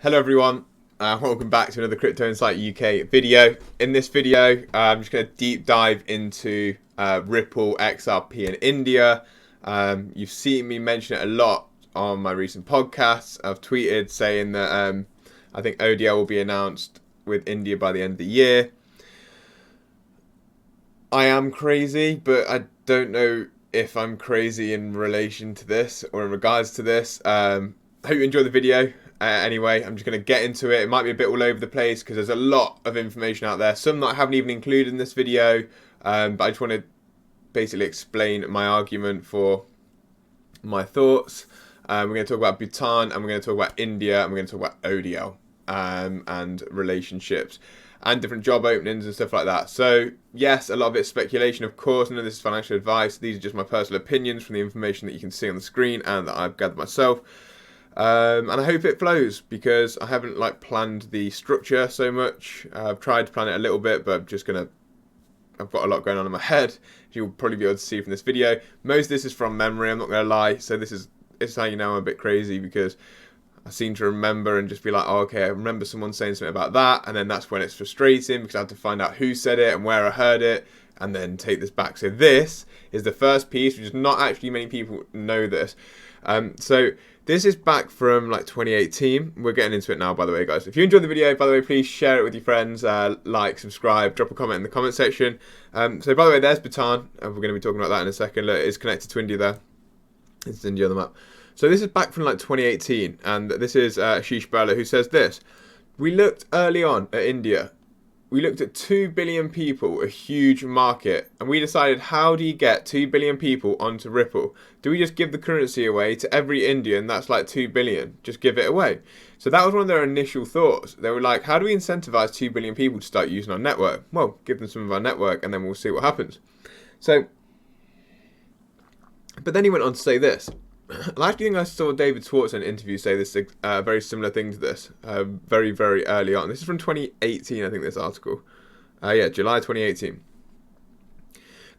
Hello everyone, welcome back to another Crypto Insight UK video. In this video, I'm just going to deep dive into Ripple, XRP and India. You've seen me mention it a lot on my recent podcasts. I've tweeted saying that I think ODL will be announced with India by the end of the year. I am crazy, but I don't know if I'm crazy in relation to this or in regards to this. I hope you enjoy the video. Anyway, I'm just going to get into it. It might be a bit all over the place because there's a lot of information out there. Some that I haven't even included in this video. But I just want to basically explain my argument for my thoughts. We're going to talk about Bhutan and we're going to talk about India and we're going to talk about ODL and relationships and different job openings and stuff like that. So yes, a lot of it's speculation, of course. None of this is financial advice. These are just my personal opinions from the information that you can see on the screen and that I've gathered myself. And I hope it flows because I haven't planned the structure so much. I've tried to plan it a little bit, but I've got a lot going on in my head, as you'll probably be able to see from this video. Most of this is from memory, I'm not going to lie. So it's how you know I'm a bit crazy, because I seem to remember and just be like, oh, okay, I remember someone saying something about that. And then that's when it's frustrating because I have to find out who said it and where I heard it and then take this back. So this is the first piece, which is not actually many people know this. So this is back from 2018. We're getting into it now, by the way, guys. If you enjoyed the video, by the way, please share it with your friends, like, subscribe, drop a comment in the comment section. So by the way, there's Bhutan. We're going to be talking about that in a second. Look, it's connected to India there. It's India on the map. So this is back from 2018, and this is Ashish Bala, who says this. We looked early on at India. We looked at 2 billion people, a huge market, and we decided, how do you get 2 billion people onto Ripple? Do we just give the currency away to every Indian that's 2 billion? Just give it away. So that was one of their initial thoughts. They were like, how do we incentivize 2 billion people to start using our network? Well, give them some of our network and then we'll see what happens. So, but then he went on to say this. I actually think I saw David Schwartz in an interview say this very similar thing to this very, very early on. This is from 2018, I think, this article. Yeah, July 2018.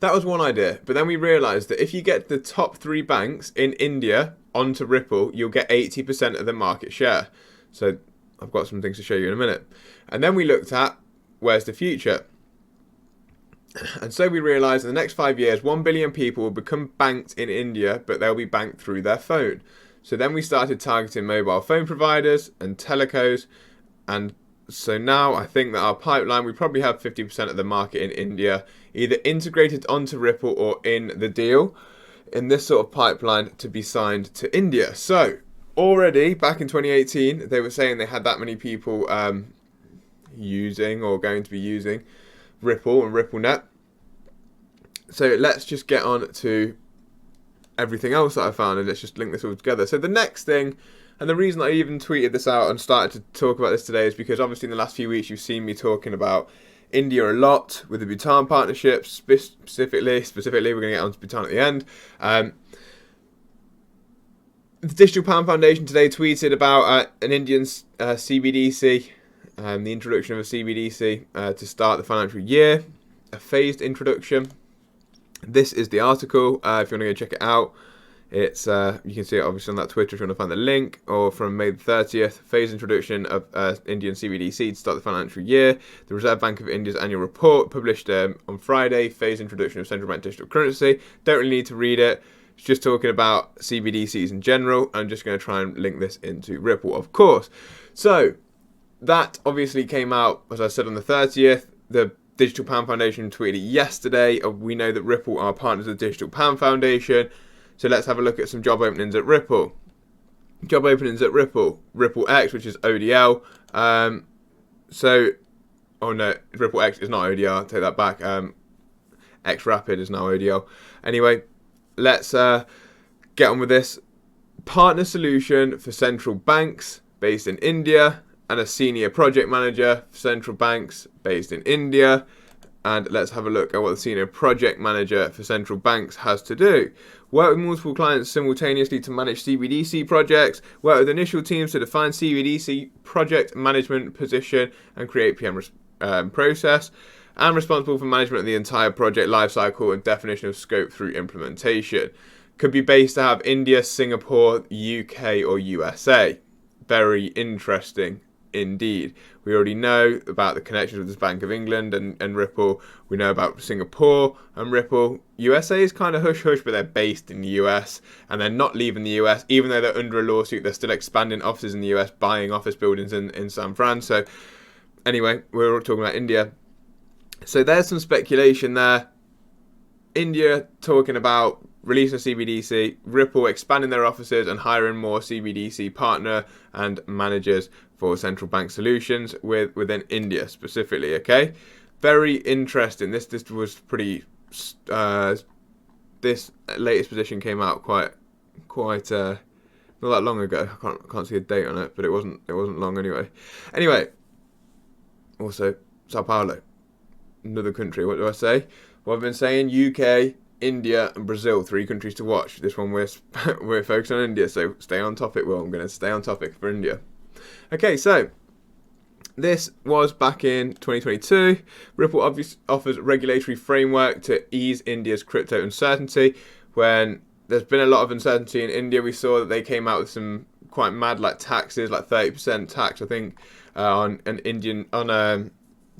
That was one idea. But then we realized that if you get the top 3 banks in India onto Ripple, you'll get 80% of the market share. So I've got some things to show you in a minute. And then we looked at, where's the future? And so we realised in the next 5 years, 1 billion people will become banked in India, but they'll be banked through their phone. So then we started targeting mobile phone providers and telecos. And so now I think that our pipeline, we probably have 50% of the market in India, either integrated onto Ripple or in the deal, in this sort of pipeline to be signed to India. So already back in 2018, they were saying they had that many people using or going to be using Ripple and RippleNet. So let's just get on to everything else that I found and let's just link this all together. So the next thing, and the reason I even tweeted this out and started to talk about this today, is because obviously in the last few weeks you've seen me talking about India a lot with the Bhutan partnership. Specifically, we're going to get on to Bhutan at the end. The Digital Pound Foundation today tweeted about an Indian CBDC. The introduction of a CBDC to start the financial year, a phased introduction. This is the article. If you want to go check it out, it's you can see it obviously on that Twitter if you want to find the link, or from May the 30th, phased introduction of Indian CBDC to start the financial year. The Reserve Bank of India's annual report published on Friday, phased introduction of central bank digital currency. Don't really need to read it. It's just talking about CBDCs in general. I'm just going to try and link this into Ripple, of course. So that obviously came out, as I said, on the 30th. The Digital Pound Foundation tweeted yesterday. We know that Ripple are partners of the Digital Pound Foundation. So let's have a look at some job openings at Ripple. Job openings at Ripple. Ripple X, which is ODL. Oh no, Ripple X is not ODL. Take that back. XRP is now ODL. Anyway, let's get on with this. Partner solution for central banks based in India, and a senior project manager for central banks based in India. And let's have a look at what the senior project manager for central banks has to do. Work with multiple clients simultaneously to manage CBDC projects. Work with initial teams to define CBDC project management position and create PM process. And responsible for management of the entire project lifecycle and definition of scope through implementation. Could be based to have India, Singapore, UK or USA. very interesting indeed. We already know about the connections with the Bank of England and Ripple. We know about Singapore and Ripple. USA is kind of hush-hush, but they're based in the US, and they're not leaving the US. Even though they're under a lawsuit, they're still expanding offices in the US, buying office buildings in San Fran. So anyway, we're talking about India. So there's some speculation there. India talking about releasing a CBDC, Ripple expanding their offices and hiring more CBDC partner and managers for central bank solutions within India specifically. Okay, very interesting. This was pretty. This latest position came out quite not that long ago. I can't see a date on it, but it wasn't long anyway. Anyway, also Sao Paulo, another country. What do I say? Well, I've been saying UK, India, and Brazil, 3 countries to watch. This one we're focused on India, so stay on topic. Well, I'm going to stay on topic for India. Okay, so this was back in 2022. Ripple offers regulatory framework to ease India's crypto uncertainty. When there's been a lot of uncertainty in India, we saw that they came out with some quite mad taxes, like 30% tax, I think, on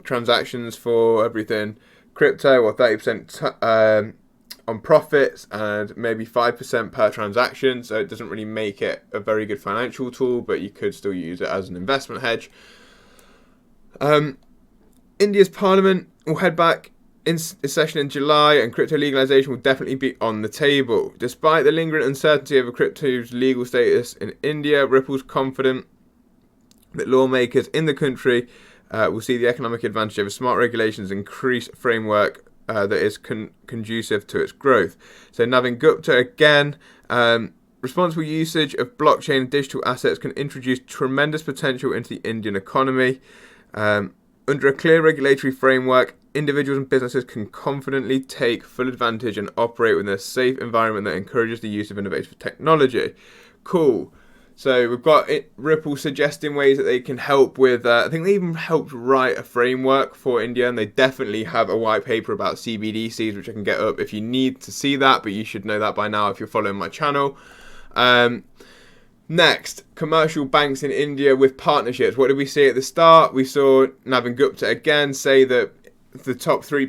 transactions for everything crypto, or 30% on profits, and maybe 5% per transaction. So it doesn't really make it a very good financial tool, but you could still use it as an investment hedge. India's parliament will head back in session in July, and crypto legalization will definitely be on the table. Despite the lingering uncertainty over crypto's legal status in India, Ripple's confident that lawmakers in the country will see the economic advantage of smart regulations increase framework that is conducive to its growth. So Navin Gupta again, responsible usage of blockchain and digital assets can introduce tremendous potential into the Indian economy. Under a clear regulatory framework, individuals and businesses can confidently take full advantage and operate within a safe environment that encourages the use of innovative technology. Cool. So we've got Ripple suggesting ways that they can help with, I think they even helped write a framework for India, and they definitely have a white paper about CBDCs, which I can get up if you need to see that, but you should know that by now if you're following my channel. Next, commercial banks in India with partnerships. What did we see at the start? We saw Navin Gupta again say that the top 3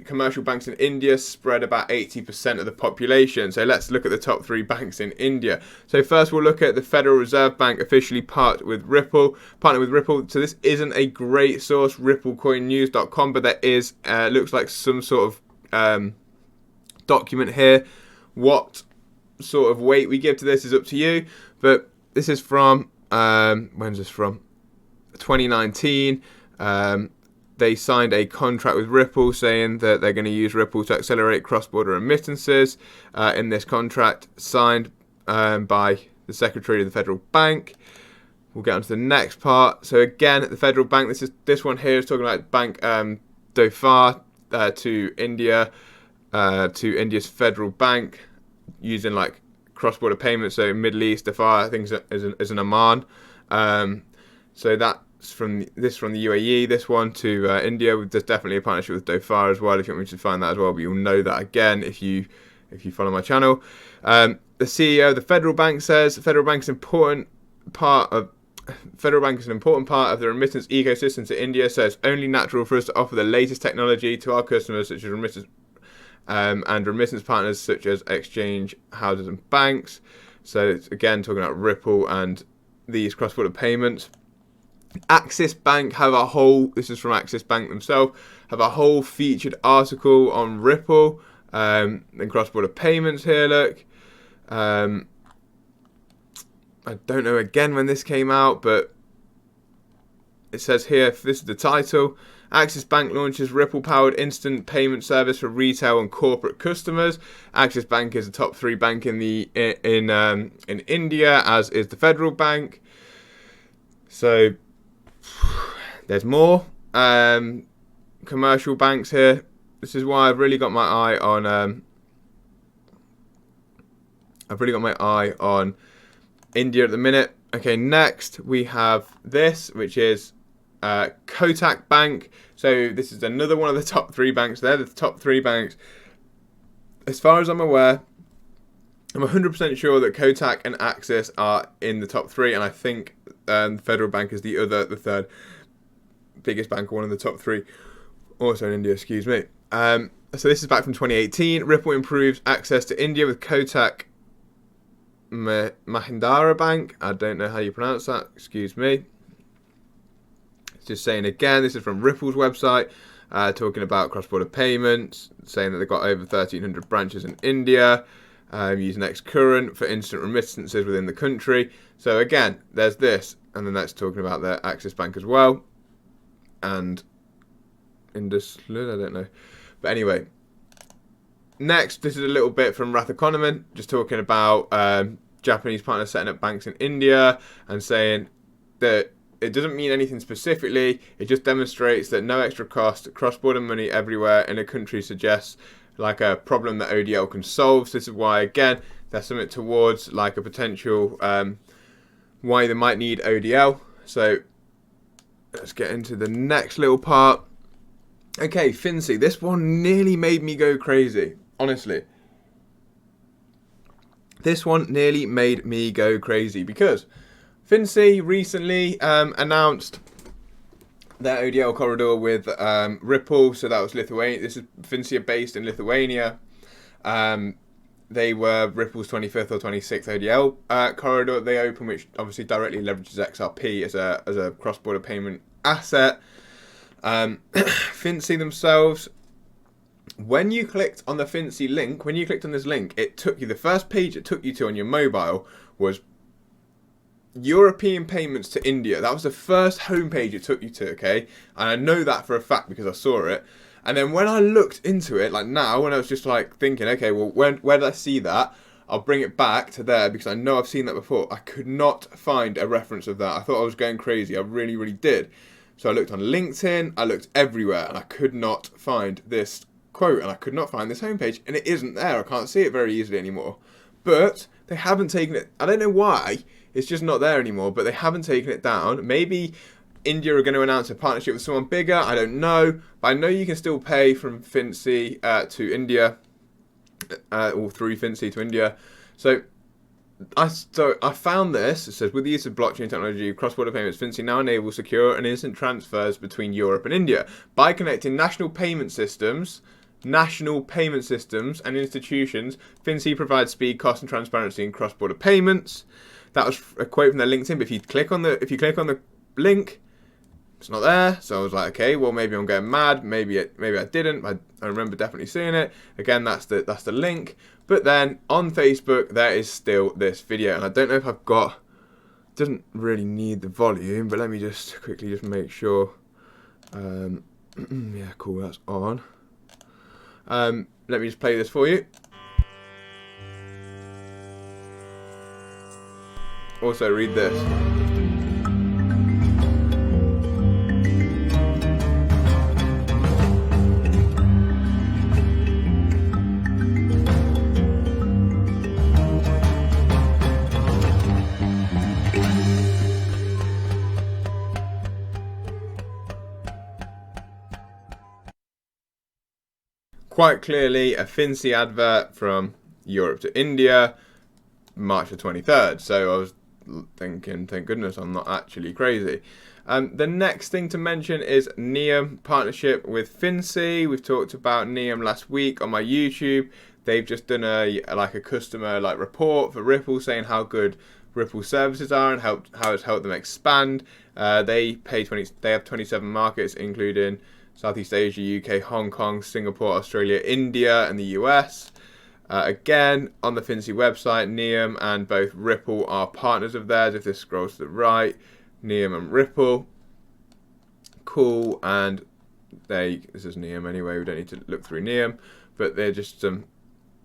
commercial banks in India spread about 80% of the population. So let's look at the top 3 banks in India. So first we'll look at the Federal Reserve Bank officially partnered with Ripple. So this isn't a great source, ripplecoinnews.com, but there is looks like some sort of document here. What sort of weight we give to this is up to you, but this is from when's this from? 2019. They signed a contract with Ripple saying that they're going to use Ripple to accelerate cross-border remittances. In this contract signed by the Secretary of the Federal Bank. We'll get on to the next part. So again, the Federal Bank, this one here is talking about Bank Dhofar to India, to India's Federal Bank, using cross-border payments. So Middle East, Dhofar, I think is an Oman. So that's from the UAE, this one to India. There's definitely a partnership with Dhofar as well, if you want me to find that as well, but you'll know that again if you follow my channel. The CEO of the Federal Bank says Federal Bank is an important part of the remittance ecosystem to India, so it's only natural for us to offer the latest technology to our customers, such as remittance and remittance partners such as exchange houses and banks. So it's again talking about Ripple and these cross-border payments. Axis Bank have a whole, this is from Axis Bank themselves, have a whole featured article on Ripple and cross-border payments here, look. I don't know again when this came out, but it says here, this is the title: Axis Bank launches Ripple-powered instant payment service for retail and corporate customers. Axis Bank is a top 3 bank in India, as is the Federal Bank. So there's more commercial banks here. This is why I've really got my eye on. India at the minute. Okay, next we have this, which is Kotak Bank. So this is another one of the top 3 banks. They're the top 3 banks. As far as I'm aware, I'm 100% sure that Kotak and Axis are in the top 3, and I think and the Federal Bank is the third biggest bank, one of the top three, also in India, excuse me. So this is back from 2018. Ripple improves access to India with Kotak Mahindra Bank. I don't know how you pronounce that, excuse me. It's just saying again, this is from Ripple's website, talking about cross-border payments, saying that they've got over 1,300 branches in India, using X-Current for instant remittances within the country. So again, there's this, and then that's talking about their Axis Bank as well, and Indus, I don't know. But anyway, next, this is a little bit from Rath Economy, just talking about Japanese partners setting up banks in India and saying that it doesn't mean anything specifically. It just demonstrates that no extra cost, cross-border money everywhere in a country suggests like a problem that ODL can solve. So this is why, again, there's something towards like a potential why they might need ODL. So let's get into the next little part. Okay, Fincy, this one nearly made me go crazy, honestly. This one nearly made me go crazy because Fincy recently announced their ODL corridor with Ripple, so that was Lithuania. This is Fincy are based in Lithuania. They were Ripple's 25th or 26th ODL corridor they opened, which obviously directly leverages XRP as a cross-border payment asset. Fincy themselves, when you clicked on the Fincy link, when you clicked on this link, it took you, the first page it took you to on your mobile was European payments to India. That was the first homepage it took you to, okay? And I know that for a fact because I saw it. And then when I looked into it, like now, when I was just like thinking, okay, well, where did I see that? I'll bring it back to there because I know I've seen that before. I could not find a reference of that. I thought I was going crazy. I really, really did. So I looked on LinkedIn, I looked everywhere, and I could not find this quote, and I could not find this homepage, and it isn't there. I can't see it very easily anymore. But they haven't taken it. I don't know why. It's just not there anymore, but they haven't taken it down. Maybe India are going to announce a partnership with someone bigger. I don't know. But I know you can still pay from Fincy to India, or through Fincy to India. So I found this. It says, with the use of blockchain technology, cross-border payments, Fincy now enables secure and instant transfers between Europe and India by connecting national payment systems and institutions. Fincy provides speed, cost, and transparency in cross-border payments. That was a quote from their LinkedIn. But if you click on the link, it's not there. So I was like, okay, well maybe I'm going mad. Maybe I didn't. I remember definitely seeing it. Again, that's the link. But then on Facebook, there is still this video, and I don't know if I've got. Doesn't really need the volume, but let me just quickly just make sure. Yeah, cool. That's on. Let me just play this for you. Also, read this. Quite clearly a Fincy advert from Europe to India, March the 23rd. So I was thinking, thank goodness I'm not actually crazy. The next thing to mention is Neum partnership with Fincy. We've talked about Neum last week on my YouTube. They've just done a customer report for Ripple, saying how good Ripple services are and how it's helped them expand. They have 27 markets, including Southeast Asia, UK, Hong Kong, Singapore, Australia, India, and the US. Again, on the Fincy website, Neum and both Ripple are partners of theirs. If this scrolls to the right, Neum and Ripple. Cool, and this is Neum anyway, we don't need to look through Neum, but they're just some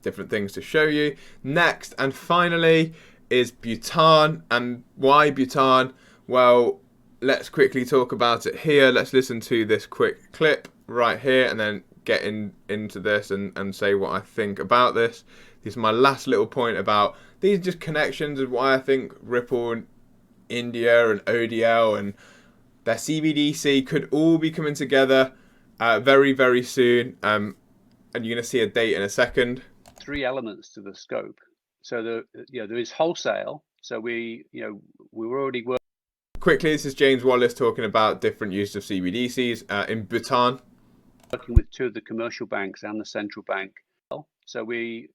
different things to show you. Next, and finally, is Bhutan. And why Bhutan? Well, let's quickly talk about it here. Let's listen to this quick clip right here and then get into this and say what I think about this. This is my last little point about these just connections of why I think Ripple and India and ODL and their CBDC could all be coming together very, very soon. And you're going to see a date in a second. Three elements to the scope. So there is wholesale. So we were already working. quickly, this is James Wallace talking about different uses of CBDCs in Bhutan. Working with two of the commercial banks and the central bank. So we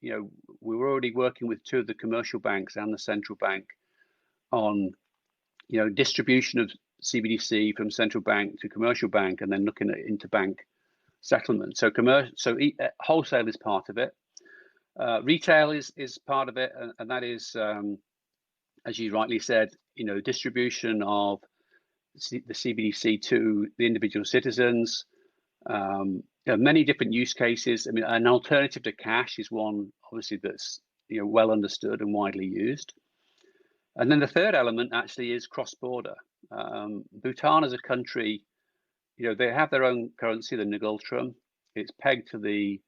were already working with two of the commercial banks and the central bank on, distribution of CBDC from central bank to commercial bank, and then looking at interbank settlement. So wholesale is part of it. Retail is part of it, and that is, as you rightly said, distribution of the CBDC to the individual citizens. There are many different use cases. I mean, an alternative to cash is one, obviously, that's well understood and widely used. And then the third element actually is cross-border. Bhutan as a country, they have their own currency, the Ngultrum. It's pegged to the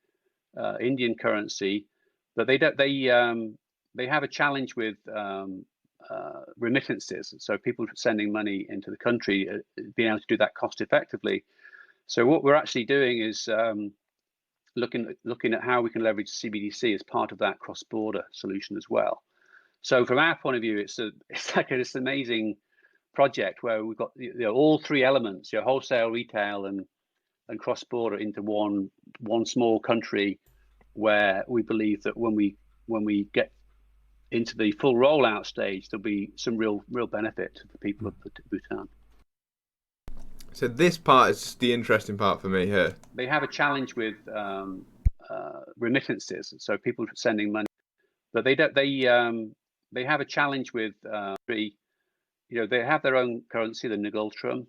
Indian currency, but they have a challenge with remittances. So people sending money into the country, being able to do that cost effectively. So what we're actually doing is looking at how we can leverage CBDC as part of that cross-border solution as well. So from our point of view, it's like this amazing project where we've got all three elements: wholesale, retail, and cross-border into one small country, where we believe that when we get into the full rollout stage, there'll be some real benefit to the people of Bhutan. So this part is the interesting part for me here. They have a challenge with remittances, so people sending money, but they have a challenge with they have their own currency, the Ngultrum.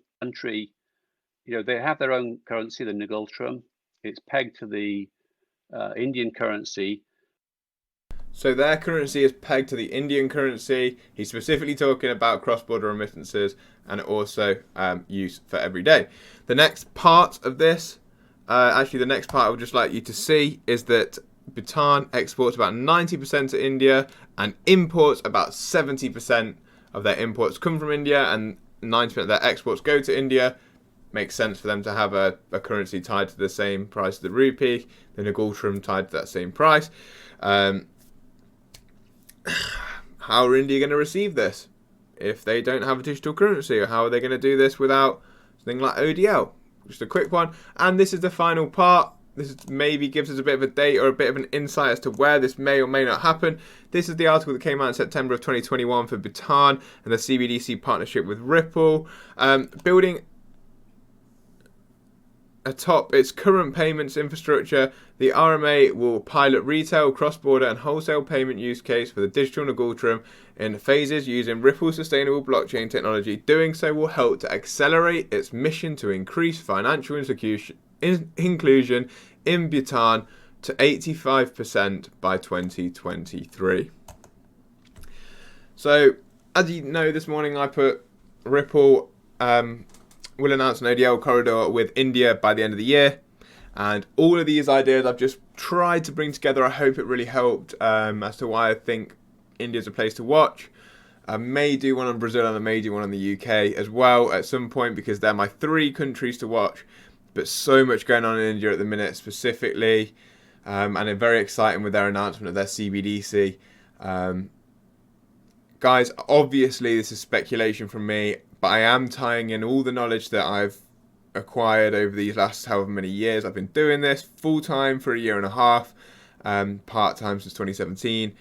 They have their own currency, the Ngultrum. It's pegged to the Indian currency. So their currency is pegged to the Indian currency. He's specifically talking about cross-border remittances and also use for every day. The next part of this, the next part I would just like you to see is that Bhutan exports about 90% to India and imports about 70% of their imports come from India, and 90% of their exports go to India. Makes sense for them to have a currency tied to the same price as the rupee, the Ngultrum tied to that same price. How are India going to receive this if they don't have a digital currency? Or how are they going to do this without something like ODL? Just a quick one. And this is the final part. This maybe gives us a bit of a date or a bit of an insight as to where this may or may not happen. This is the article that came out in September of 2021 for Bhutan and the CBDC partnership with Ripple. Building atop its current payments infrastructure, the RMA will pilot retail, cross-border and wholesale payment use case for the digital Ngultrum in phases using Ripple's sustainable blockchain technology. Doing so will help to accelerate its mission to increase financial inclusion in Bhutan to 85% by 2023. So, as you know, this morning I put Ripple will announce an ODL corridor with India by the end of the year, and all of these ideas I've just tried to bring together. I hope it really helped as to why I think India's a place to watch. I may do one on Brazil and I may do one on the UK as well at some point, because they're my three countries to watch. But so much going on in India at the minute specifically, and they're very exciting with their announcement of their CBDC. Guys, obviously this is speculation from me, but I am tying in all the knowledge that I've acquired over these last however many years. I've been doing this full-time for a year and a half, part-time since 2017.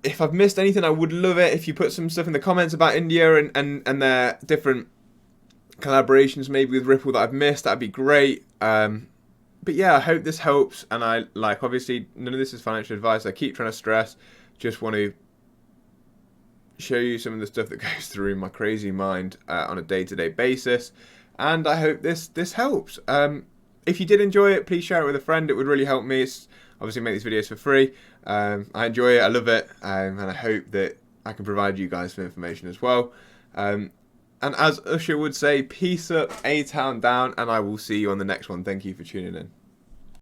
If I've missed anything, I would love it if you put some stuff in the comments about India and their different collaborations maybe with Ripple that I've missed. That'd be great. But yeah, I hope this helps. And obviously, none of this is financial advice. I keep trying to stress, just want to show you some of the stuff that goes through my crazy mind on a day-to-day basis, and I hope this helps. If you did enjoy it, please share it with a friend. It would really help me. It's obviously make these videos for free. I enjoy it, I love it, and I hope that I can provide you guys some information as well. And as Usher would say, peace up, A-Town down, and I will see you on the next one. Thank you for tuning in.